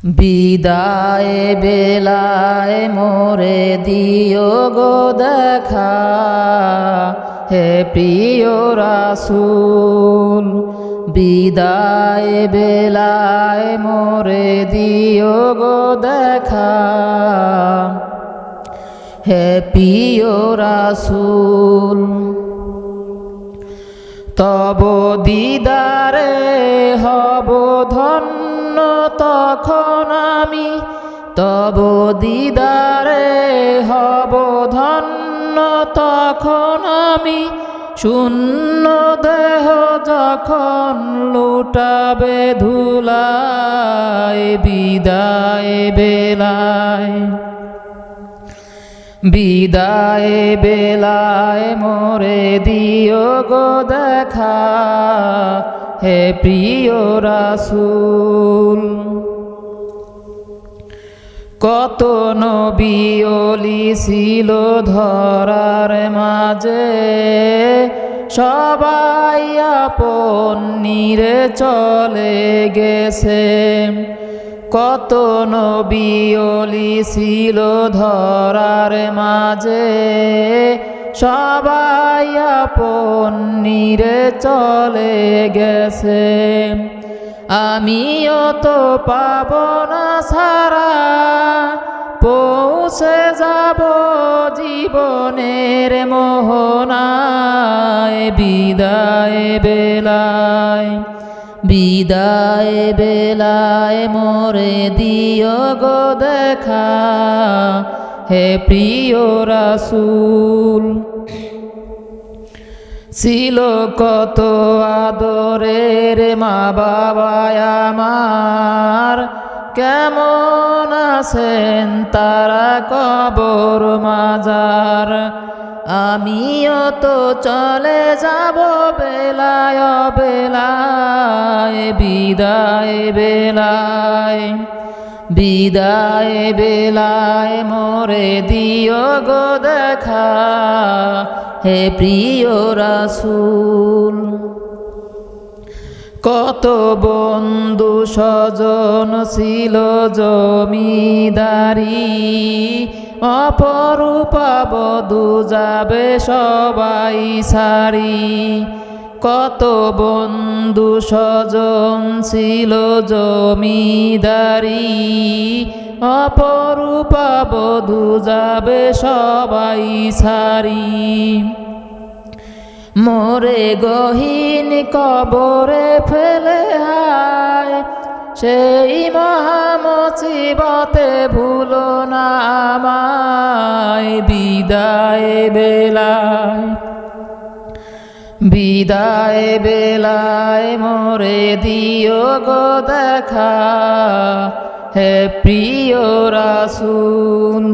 বিদায় বেলায় মোরে দিও গো দেখা, হে প্রিয় রাসূল। বিদায় বেলায় মোরে দিও গো দেখা, হে প্রিয় রাসূল। তব দিদারে হব ধন্য তখন আমি, তব দিদারে হব ধন্য তখন আমি। শূন্য দেহ যখন লুটাবে ধুলায়, বিদায় বেলায়, বিদায় বেলায় মোরে দিও গো দেখা, হে প্রিয় রাসূল। কত নবী ওলি ছিল ধরার মাঝে, সবাই আপন নিরে চলে গেছে। কত নবী ওলি ছিল ধরার মাঝে, সবাই আপন নিরে চলে গেছে। আমিও তো পাব না ছাড়া, পৌঁছে যাব জীবনের মোহনায়। বিদায় বেলায়, বিদায় বেলায় মোরে দিও গো দেখা, হে প্রিয় রাসূল। ছিল কত আদরের মা বাবা আমার, কেমন আছেন তারা কবর মাজার। আমিও তো চলে যাব বেলায় বেলায়, বিদায় বেলায়, বিদায় বেলায় মোরে দিও গো দেখা, হে প্রিয় রাসূল। কত বন্ধু স্বজন ছিল জমিদারি, অপরূপা বধূ যাবে সবাই সারি। কত বন্ধু স্বজন ছিল জমিদারি, অপরূপা বধূ যাবে সবাই সারি। মোরে গহীন কবরে ফেলে হায়, সেই মহামুসিবতে ভুলো না আমায়। বিদায় বেলায়, বিদায় বেলায় মোরে দিও গো দেখা, হে প্রিয় রাসূল।